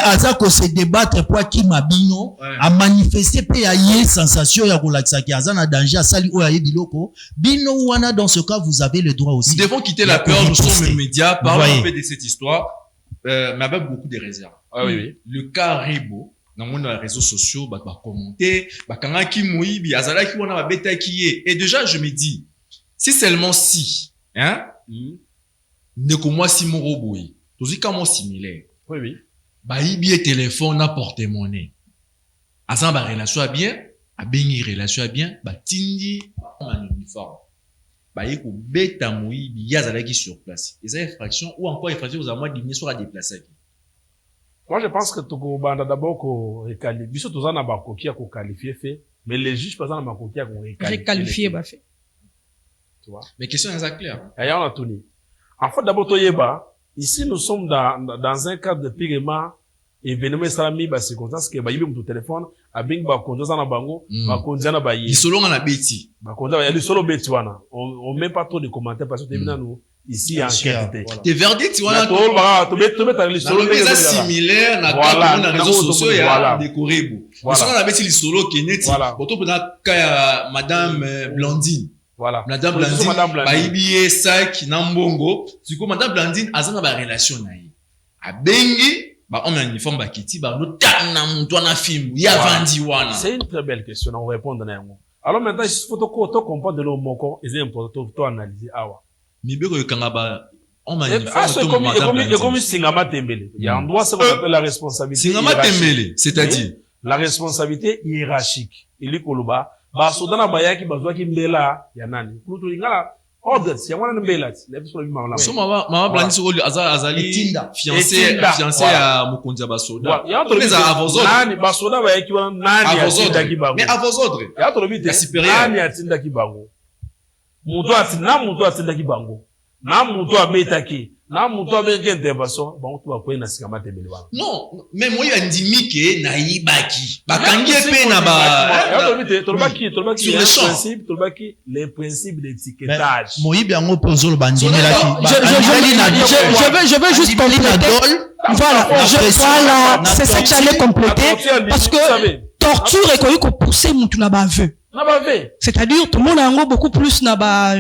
azako se débattre pour qui mabino a manifester pe ya yé sensation ya kolakisa ki azana danger asali o ya biloko bino wana dans ce cas vous avez le droit aussi. Nous devons quitter la peur, nous sommes les médias, parlons un peu de cette histoire, mais avec beaucoup de réserves. Oui. Le cas Ribo, dans les réseaux sociaux, bah commenter, bah quand qui mouibi, azala qui wana beta qui est. Et déjà je me dis, si seulement si, hein, ne comme moi si mon robot, tous les cas similaires. Oui. Bah ibi téléphone na porte-monnaie. Azan ba relation à bien, a bengi relation à bien, bah tindi en uniforme. Bah yeko beta mouibi yazala qui sur place. Et ça infraction ou encore infraction aux amours d'une soit déplacé. Moi, je pense que tout banda d'abord qu'on réqualifie. Biso tous en a ba kokia qu'on qualifie fait, mais les juges pas en a ba kokia qu'on réqualifier ba fait. Tu vois? Mais question est claire. Et on a tout dit. En fait, d'abord toyeba, ici nous sommes dans un cadre de paiement événement islamique ba circonstance que ba yibi mon téléphone a bing ba konza na bango ba konza na ba yi. Solo na beti. Ba konza ya solo beti wana. On met pas trop de commentaires parce que t'es nous ici en qualité. Tes verdicts wana to mettre les solo beti similaire na réseaux sociaux ya décoré bu. Solo na beti les solo keneti. Boto pena ka madame Blandine. Voilà. Madame Blandine. Ba yibi sac na mbongo. Siko madame Blandine azana ba relation na yi. A bengi bah on a un uniforme bakiti bah no tana muntu na film ya vandi wana. C'est une très belle question, on répond dans un mot. Alors maintenant il faut to comprendre de l'homme moko et c'est important to analyser awa. Mibeko yokanga ba on a un uniforme et comme Singama Tembele. Il y a un droit ce qu'on appelle la responsabilité. Singama Tembele, c'est-à-dire la responsabilité hiérarchique. Ili koloba ba sodana bayaki bazwa ki mbela ya nani. Kuto ingala ordre, si on a une belle so mama Blandine sur azali fiancé à Mukonja Basoda. Les avozodre. Nani Basoda ba yaki wana nani atinda kibango. Mais avozodre. Ya to lobite nani atinda kibango. Muto atinda kibango. Na muto abetaki. Na muto abetaki intervention, ba muto ba kwena Singama Tembele wana. Non, mais moi yandimi ke na yibaki. Ba kangi pe na ba. Ya to lobite to lobaki les principes d'étiquetage. Moyibi yango pozo le bandine là je veux juste compléter. Voilà, c'est ça que j'allais compléter parce que torture est connu qu'on pousser mutu na ba vœu. C'est-à-dire tout le monde a yango beaucoup plus na ba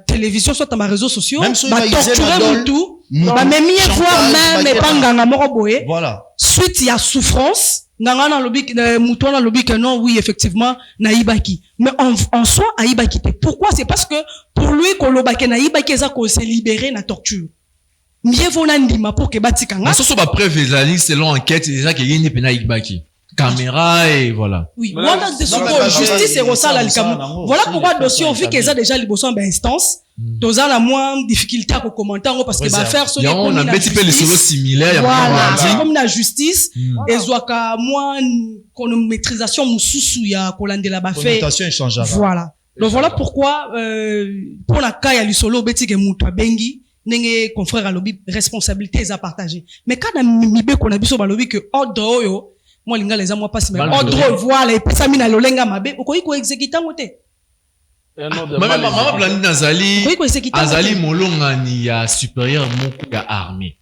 télévision soit dans les réseaux sociaux ba torturer mutu ba même voir même panganga moko boye. Voilà. Suite il y a souffrance nganga na lobi mutu na lobi que non oui effectivement na ibaki mais en soi a ibaki. Pourquoi? C'est parce que pour lui kolobaki na ibaki eza ko se libérer na torture. Mieux vaut ndima pour que batikanga. Mais ça ba preuve ezali selon enquête déjà que yene pena ibaki. Caméra et voilà. Oui, voilà de justice et ressala likamu. Voilà pourquoi dossier on vit qu'ils a déjà liboson ba instance. Toza la moins difficulté à commenter parce que ba faire sur on a un petit peu les solos similaires voilà, comme la justice et zoaka moins chronométrisation mususu ya kolandela ba fait. Voilà. Donc voilà pourquoi pour la cas ya lisolo beti ke mutu bengi nenge confrère à lobby responsabilité à partager. Mais quand on mibe qu'on a biso ba lobby que ordre oyo moi linga les moi passe mais ordre voilà et puis ça mina lolenga mabe okoyi ko exécuter ngote. Maman Blandine azali molongani ya supérieur moko ya armée.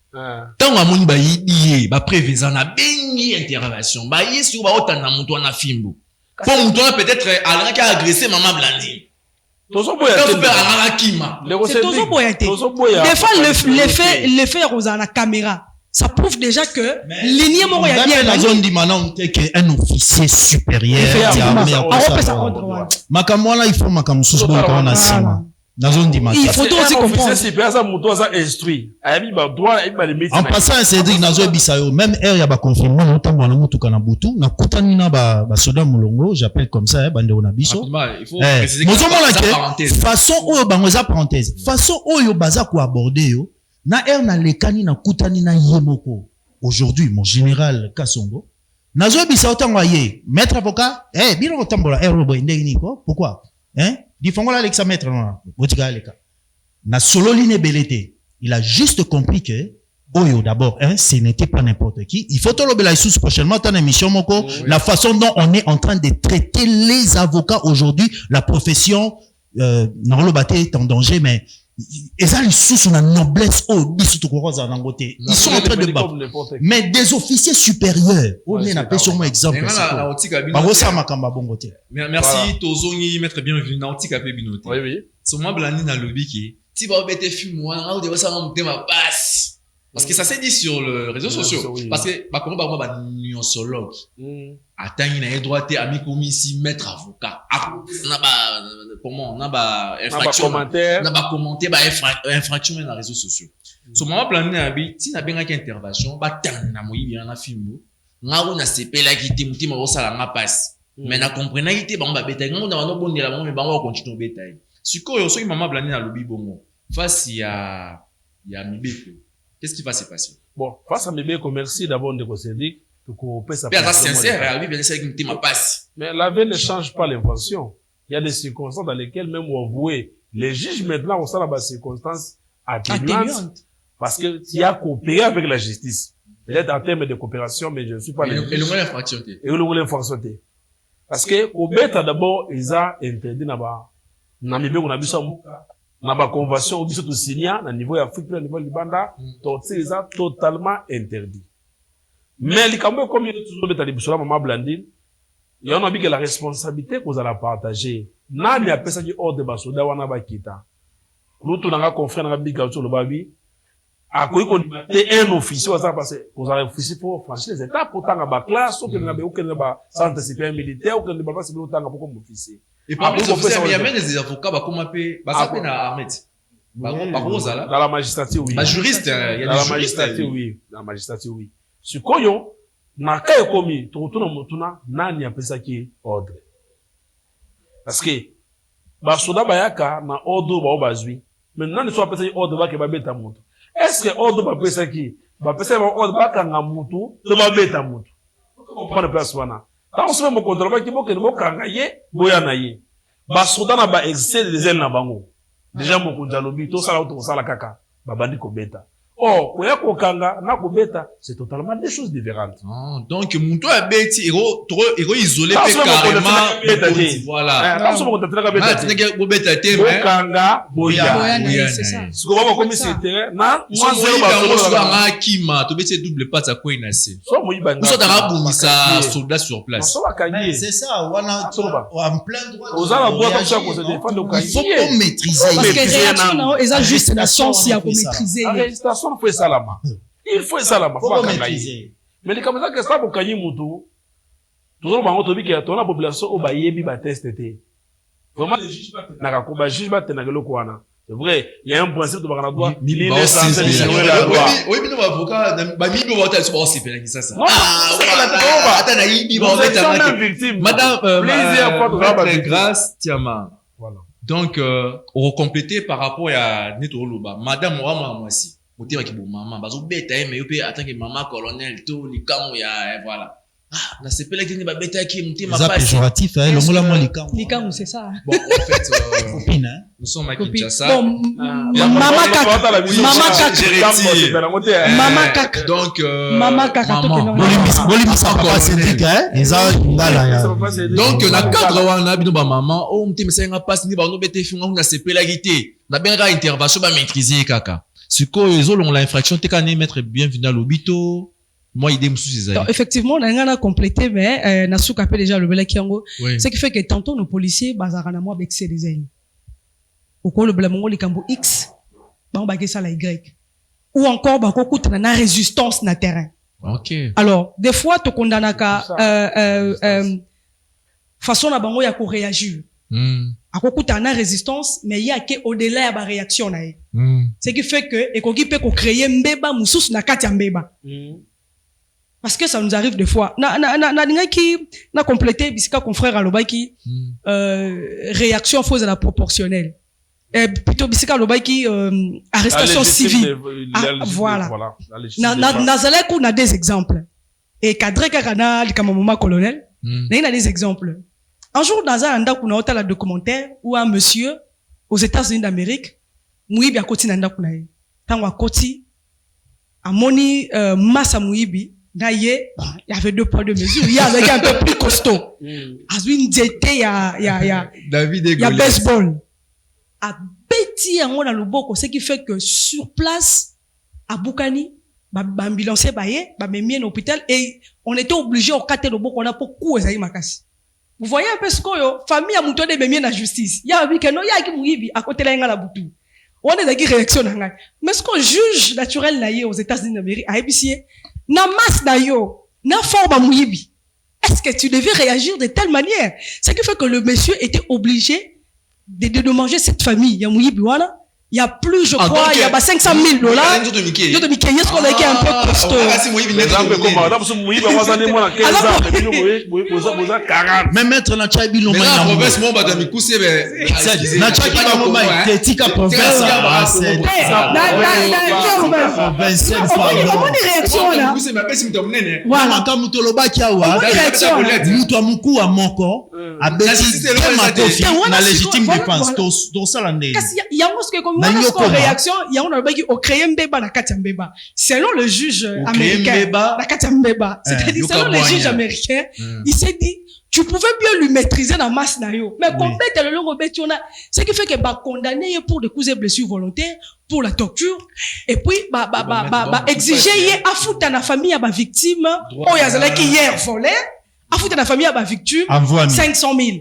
Tant amoni ba yidiye ba prévision na bengi intervention ba yesu ba otana mutu na fimbo. Pour mutu peut-être alanga ka agresser maman Blandine. C'est toujours boyaté. Des fois l'effet rosa la caméra. Ça prouve déjà que l'ennemi moro ya bien la zone di manan un officier supérieur makamwala il faut makamususu bo kana sima na zone di manan il faut aussi comprendre c'est pas ça muto ça instruit ayami ba droit ayami les métiers en passant Cédric nazo bisayo même air ya ba confirmer notamment na mutu kana butu na kutani na ba soda mulongo j'appelle comme ça bande on abiso il faut préciser que façon oyo bango za parenthèse façon oyo baza ko aborder yo na na lekani na kutani na yemoko aujourd'hui mon général Kasongo nazo bisa otango ye maître avocat bino kotambola robo ndenge niko pourquoi difongola Alexa maître non botika leka na solo line belete il a juste compris que oyo d'abord ce n'était pas n'importe qui il faut to lobela sous prochainement dans émission moko la façon dont on est en train de traiter les avocats aujourd'hui la profession non le est en danger mais ils ont sous la noblesse ils sont en train de battre. Mais des officiers supérieurs, on est appelé sur mon exemple. Merci Tozongi, maître bienvenu na otika pe binote. Oui. So moi blani na lobby qui ti ba obete film moi on ça monter ma passe. Parce que ça s'est dit sur le réseau social parce que ba comment ba nuancologue. Attends na droit ami commissi maître avocat. Na ba comment na ba infraction na ba commenter ba infraction na réseaux sociaux. So moi blani na bi ti na benga ki intervention ba tan na moyi na film. Nga na sepela ki ti mutima o sala nga passe. Mais na comprenait que bamba beta ngo na no bondela mo mais bamba continue beta sikoyo soki mama blani na lobi bongo face ya mibeko qu'est-ce qui va se passer bon face à mibeko merci d'abord de Cédric pour pesa bien sincère oui bien c'est que ma passe mais la veille ne change pas l'invention il y a des circonstances dans lesquelles même on avoué les juges maintenant on sala ba circonstances atténuantes parce que il y a coopéré avec la justice peut-être en termes de coopération mais je ne suis pas et le l'infraction parce que au bêta d'abord ils ont interdit na mibeko na biso na ba convention biso to signer na niveau ya Afrique na niveau libanda to ils ont totalement interdit mais likambo comme toujours bêta biso la maman Blandine il y a que la responsabilité qu'on a partager nani a pesa di ordre ba soda wana ba kita lutu na confrère na biga sur le babi a ko un officier ça parce que vous avez officier pour franchir les étapes pour tanga ba classe ou que na ba aucun ba centre supérieur militaire ou que ba c'est pour tanga pour comme officier et par les officiers il y a même des avocats ba comment pe ba ça pe na Ahmed ba dans la magistrature oui ba juriste il y a des magistrature oui dans la magistrature oui sikoyo na kai komi to tuna mutuna nani apesa ki ordre parce que ba soda ba yaka na ordre ba obazwi mais nani so apesa ordre ba ke ba beta moto est-ce que ordre ba pesa ki ba pesa ba ordre ba kanga mutu to ba beta mutu ko pas de place wana tant on se me contrôle ba ki bo ke bo kanga ye boya na ye ba soda na ba excès des ailes na bango déjà mo kunja lobi to sala to sala kaka ba bandi ko beta oh koya ko kanga na ko beta c'est totalement des choses différentes donc mutu a beti ero isolé pe carrément voilà tant on me contrôle ba beta ko beta te mais kanga boya c'est ça ce ko ba comme c'est terrain na moi zero ba so nga kima to beti double passe à quoi inase so mo ibanga so dara bumisa soldat sur place so bakanye c'est ça wana en plein droit aux ala bois comme ça qu'on se défend il faut qu'on maîtriser parce que réaction ils ont juste la chance à maîtriser il faut salama il faut salama faut maîtriser mais les comme ça que ça pour kanyi mutu toujours bango to biki to na population o bayebi ba test té vraiment les juges ba na ka ba juge ba tena keloko wana c'est vrai il y a un principe de bakana droit oui mais nos avocats ba mibi ba tali so c'est bien ça attends na yibi ba madame plusieurs fois de grâce tiama voilà donc on compléter par rapport à Neto Loba madame moi aussi motema ki bo maman bazo beta mais yo pe attends que maman colonel to likango ya voilà na sepela ki ni ba beta ki motema passe c'est péjoratif le mot la moi likango c'est ça bon en fait copine nous sommes à Kinshasa bon maman kaka donc maman kaka bolimisa papa Cédric eza ngala ya donc na cadre wana bino ba maman o motema senga passe ni ba no beta finga na sepela ki te na benga intervention ba maîtriser kaka siko ezolonga la infraction te kana mettre bienvenue à l'hôpital moi idée musu ces effectivement on a complété mais na souka pe déjà le belaki yango ce qui fait que tantôt nos policiers bazarana moi avec ces des ailes au ko le blamongo likambo x ba on bagé ça la y ou encore ba ko kutana na résistance na terrain OK alors des fois to kondanaka façon na bango ya ko réagir akokuta na résistance mais il y a que au-delà ya ba réaction na ye ce qui fait que ekoki pe ko créer mbeba mususu na kati ya mbeba parce que ça nous arrive des fois na ngaki na compléter bisika confrère alobaki réaction fausse à la proportionnelle plutôt bisika alobaki arrestation civile voilà na ku na des exemples et cadre kaka na likamama colonel na des exemples. Un jour, dans un endroit où on a le documentaire où un monsieur aux États-Unis d'Amérique, Mouibi a côté nanda kunaye. Tant à côté, à moni massa Mouibi, d'ailleurs, il y avait 2 poids 2 mesures. Il y avait un peu plus costaud. À une il y a David et il y a baseball. À bête ti yango na loboko, ce qui fait que sur place à Boukani, ambulancier baye, memie à l'hôpital et on était obligé au cater loboko on a pour coup ezali makasi. Vous voyez un peu ce que famille a mouton de memie na justice. Ya bi keno ya ki muyibi à côté la ngala butu. On est dans une réaction nanga. Mais ce qu'on juge naturel na aux États-Unis d'Amérique, à EBC, na masse na yo, na forme muyibi. Est-ce que tu devais réagir de telle manière? Ce qui fait que le monsieur était obligé de manger cette famille. Il y a muyibi wana. Il y a plus, je crois, il y a 500 000 $. Il y a de Mickey. Est-ce qu'on a été un peu costaud? Mais maître na chai bilo mai na province mo badami kuse be na chai ba mo mai tetika province comment des réactions là kuse ma pesi mto mnene voilà quand mutoloba ki awa mutu amuku wa moko abeti tema kofi na légitime défense to sala ndé kasi yango ce que comme une réaction yango na baki o créer mbeba na kati mbeba selon le juge américain na kati mbeba c'est-à-dire selon le juge américain il s'est dit tu pouvais bien lui maîtriser dans masse na yo mais complète le longo betiona ce qui fait que ba condamner pour des coups et blessures volontaires pour la torture et puis exiger ye afuta na famille ya ba victime o yazala ki hier volé afuta na famille ya ba victime 500 000.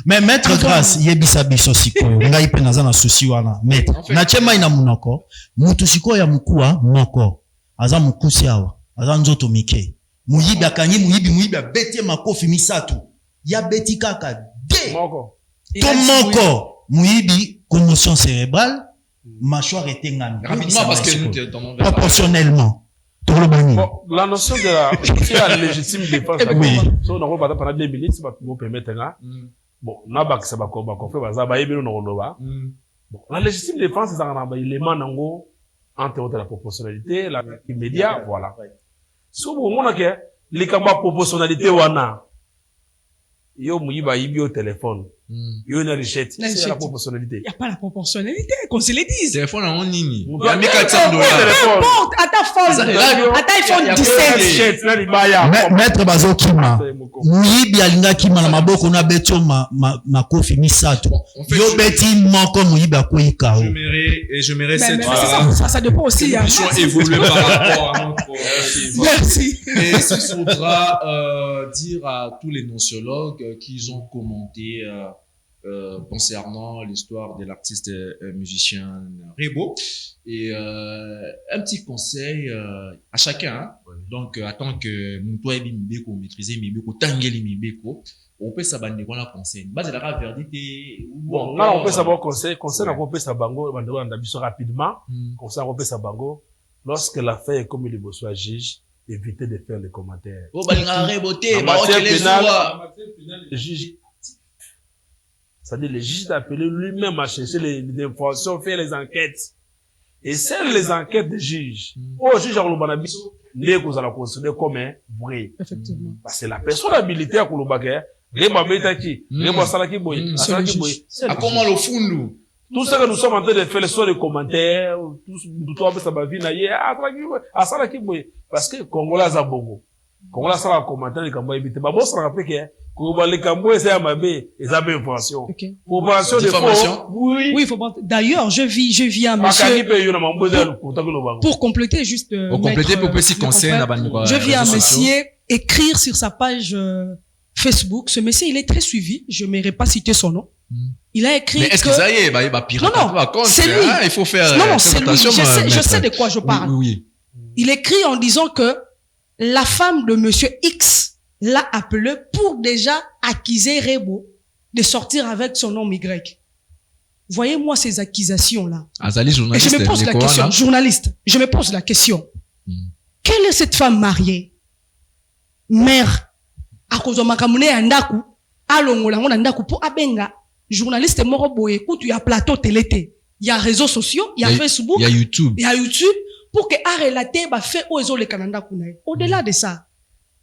Mais maître grâce yebisa biso sikoyo ngai pe naza na souci wana maître na chema ina munoko mutu sikoyo ya mukua moko aza mukusi awa aza nzoto mike muyibi akanyi muyibi abeti makofi misatu ya beti kaka de moko to moko muyibi commotion cérébrale mâchoire étengami rapidement parce que nous t'entendons proportionnellement. Bon, la notion de la légitime défense, oui. So, on va pendant 2 minutes, ça va nous permettre, bon, on a ça va bon, la légitime défense, c'est un élément, nango, entre la proportionnalité, la immédiat, voilà. So, bon, on a que, les cambas proportionnalité, wana, yo, mouyiba, yibi au téléphone. Yo, une richette. C'est la proportionnalité. Il n'y a pas la proportionnalité, qu'on se le dise. Téléphone en nini. Il y a 1400 $. N'importe, à ta phone. À ta iPhone 17. Maître Bazo Kima. Muyibi alinga Kima na maboko na betio makofi misatu. Yo beti moko muyibi akoyi kao. Je mérite cette ça dépend aussi. Évoluer par rapport à notre. Merci. Et ce faudra dire à tous les nociologues qu'ils ont commenté concernant l'histoire de l'artiste musicien Rebo et un petit conseil à chacun hein? Donc attends que Moutoua Mibeko maîtriser Mibeko Tangeli Mibeko on peut s'abandonner qu'on a conseil base de la verdité bon là on peut savoir conseil on peut s'abango on a rapidement conseil on peut s'abango lorsque l'affaire est comme il soit juge éviter de faire les commentaires le juge c'est-à-dire le juge d'appelé lui-même à chercher les informations, faire les enquêtes. Et celles les enquêtes des juges, au juge Arulubanabiso, n'est qu'on la considérer comme vrai. Effectivement. Parce que la personne habilitée à Koulubake, Reba Betaki, Reba Salaki Boy, Salaki Boy, à comment le fondou? Tout ce que nous sommes en train de faire, ce sont les commentaires, tout ça va venir à Salaki Boy. Parce que Congolais a bongo. Congolais a un commentaire, les Cambouais habitent. Bah, bon, ça rappelle que, les Cambouais, c'est à ma baie, ils ont bien information. Information de faux. Oui, il faut pas. D'ailleurs, je vis un monsieur. Pour compléter, juste, pour compléter, pour petit conseil, je vis un monsieur écrire sur sa page, Facebook. Ce monsieur, il est très suivi. Je n'aimerais pas citer son nom. Il a écrit. Mais est-ce que ça y est, bah, pirate. Non, c'est lui. Il faut faire. Non, c'est lui. Je sais de quoi je parle. Oui. Il écrit en disant que la femme de monsieur X l'a appelé pour déjà accuser Rebo de sortir avec son homme Y. Voyez-moi ces accusations-là. Azali, journaliste. Et je me pose la question, journaliste, je me pose la question. Quelle est cette femme mariée? Mère, à cause de makamune andaku, alongola andaku pour abenga, journaliste moro boye, écoute, il y a plateau télé, il y a réseaux sociaux, il y a Facebook, il y a YouTube, pour que a relaté, bah, fait aux les Canada kunaï. Au-delà de ça,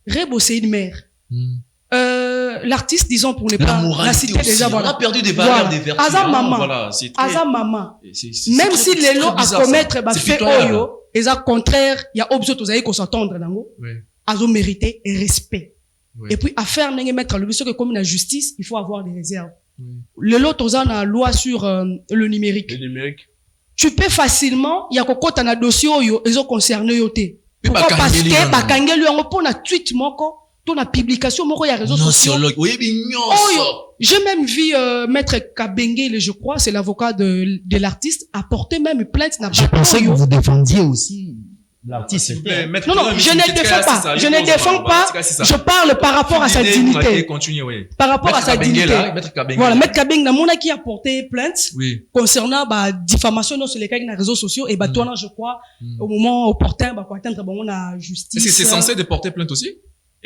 Rebo, c'est une mère. L'artiste, disons, pour ne pas la citer déjà, voilà. On a perdu des valeurs, des vertus. Aza maman. Voilà, Aza maman. Même si les lots à commettre, bah, fait oyo, et ça, contraire, il y a objet aux aïe qu'on s'entendre, dans Azo mérité respect. Et puis, à faire, n'est mettre le but que comme la justice, il faut avoir des réserves. Le lot, on a la loi sur le numérique. Le numérique. Tu peux facilement, il y a quoi t'as un dossier ils ont concerné yoté. Pourquoi? Parce que bakangeli yango pour na tweet moko, ton na publication moko ya réseaux sociaux. J'ai même vu maître Kabengele, je crois, c'est l'avocat de l'artiste, apporter même plainte. Je pensais que vous défendiez aussi l'artiste. Non, je ne défends pas. Je ne défends pas. Je parle par rapport à sa dignité. Par rapport à sa dignité. Voilà, maître Kabengele, n'a qui a porté plainte concernant diffamation sur les cas des réseaux sociaux et toi, je crois, au moment opportun, pour atteindre la justice. Est-ce que c'est censé de porter plainte aussi?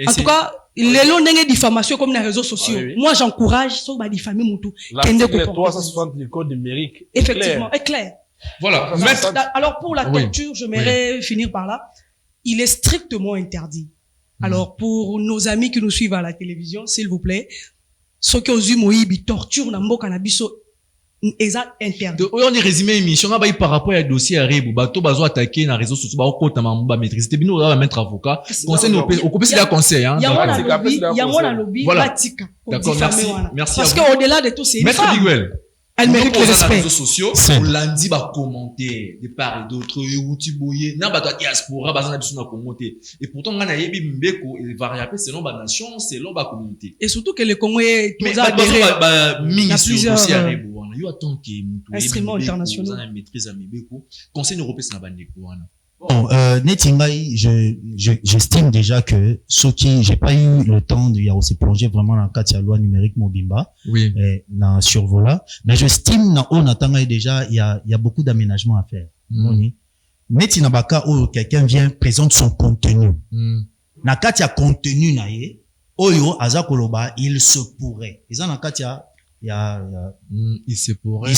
En tout cas, les lots n'ont diffamation comme les réseaux sociaux. Moi, j'encourage ceux qui diffamer Moutou. L'article 360 du code numérique. Effectivement, est clair. Voilà. Alors, pour la torture, j'aimerais finir par là. Il est strictement interdit. Alors, pour nos amis qui nous suivent à la télévision, s'il vous plaît, ceux qui ont eu Moïbi, torture, n'ambo cannabis, exact interdit. On est résumé émission, on va par rapport à dossier à Rébou, bateau bazo attaqué dans les réseaux sociaux, au côté de maîtrise. C'était bien, on va mettre avocat. Conseil, au côté, c'est un conseil, hein. Il y a mon lobby, voilà. D'accord, merci. Merci. Parce qu'au-delà de tout, c'est une femme. Elle mérite le respect. Dans les réseaux sociaux, on l'a dit, commenter, de part et d'autre, n'a pas de diaspora, commenter. Et pourtant, on a yebi mbeko, il va réappeler selon la nation, selon la communauté. Et surtout que le Congo est tout ça, plusieurs instruments internationaux. Conseil européen, c'est la bande. Bon, Netingai, j'estime déjà que ceux qui, j'ai pas eu le temps de y aussi plonger vraiment dans le cadre de la loi numérique Mobimba, dans survola, mais j'estime dans on attend déjà, il y a beaucoup d'aménagements à faire. Netinabaka où quelqu'un vient, présente son contenu. Na katia contenu nae, oyo azakoloba, il se pourrait. Ils en katia, il se pourrait.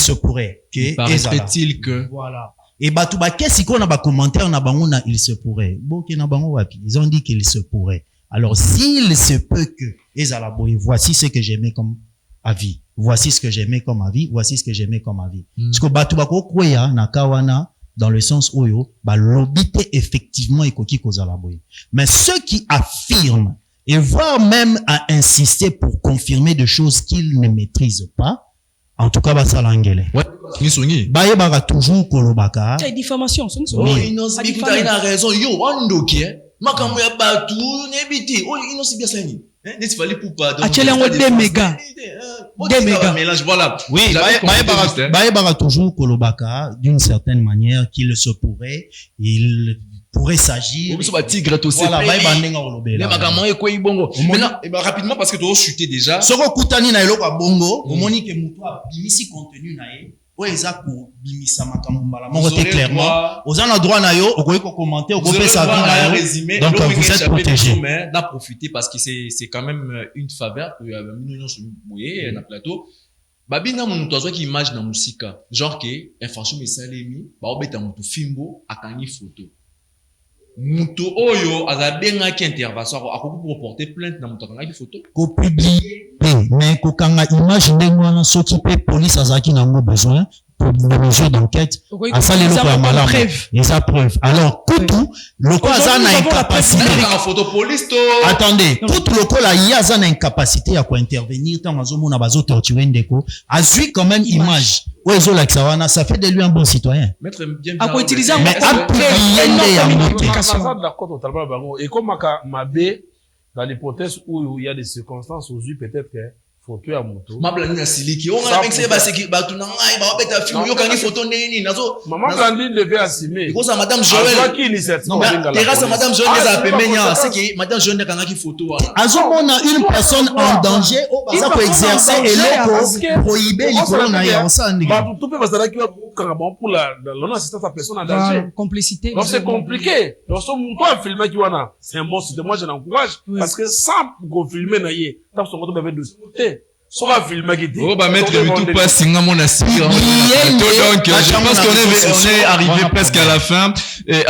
Paraît-il que, voilà. Et qu'est-ce qu'on a ba commentaire na bango na il se pourrait. Boké na bango wapi. Ils ont dit qu'il se pourrait. Alors, s'il se peut que, ezalaboy, voici ce que j'aimais comme avis. Voici ce que j'aimais comme avis. Voici ce que j'aimais comme avis. Parce que batubako kweya na kawana, dans le sens oyo, l'obité effectivement ekoki kozalaboy. Mais ceux qui affirment, et voire même à insister pour confirmer des choses qu'ils ne maîtrisent pas, en tout cas, l'angélé. Baye baga toujours kolobaka. C'est diffamation, c'est il a raison. Yo, on doki, makambo ya batu, nebiti. Oh, il bien ça ni. N'est-ce pas pour pas. Des mégas. Des mégas. Mélange, voilà. Oui, baye baga toujours kolobaka d'une certaine manière qu'il se pourrait, il pourrait s'agir. Voilà, maintenant, rapidement, parce que tu as chuté déjà. Soko kutani na eloko bongo, omoni ke mutu abimisi contenu na ye, o eza ko bimisa makambo mbala moko te clairement. Aux en droit na yo, okoki ko commenter, okoki sa vie na yo. Résumé, donc vous êtes protégé. D'en profiter parce que c'est quand même une faveur que nous sur boyer na plateau. Babina mutu azo ki image na musika, genre que information mesalemi, ba obeta mutu fimbo akangi photo. Mutu oyo azabenga ki intervention akoki pour porter plainte na mutu akangaki photo ko publier mais ko kanga image ndengwana soki pe police azaki nango besoin pour des mesures d'enquête à ça les locaux à malamu et ça preuve alors kutu locaux azana incapacité photo police to attendez tout locaux là il y a azana incapacité à quoi intervenir tant mazomo na bazo torturer ndeko azui quand même image ozo la kisawana ça fait de lui un bon citoyen mettre bien à quoi utiliser mais après et comme Mabé dans l'hypothèse où il y a des circonstances où peut-être que photo ya moto mabla ni asiliki on a mixé ba seki ba tuna ngai ba beta film yo kangi photo nini nazo maman Blandine devait assumer because madame Joël non terrasse madame Joël za pemenya c'est que madame Joël kanga ki photo azomona une personne en danger ça peut exercer et loko prohibé likolo na ya ensandi ba tout peut passer là qui va kanga bon pour la l'assistance à personne en danger complicité donc c'est compliqué donc son toi filmer qui wana c'est un bon site moi je l'encourage parce que sans confirmer na yé tant son moto bébé de côté sera filmé qui dit oh bah mettre tout pas singa mon aspire donc je pense qu'on est arrivé presque à la fin et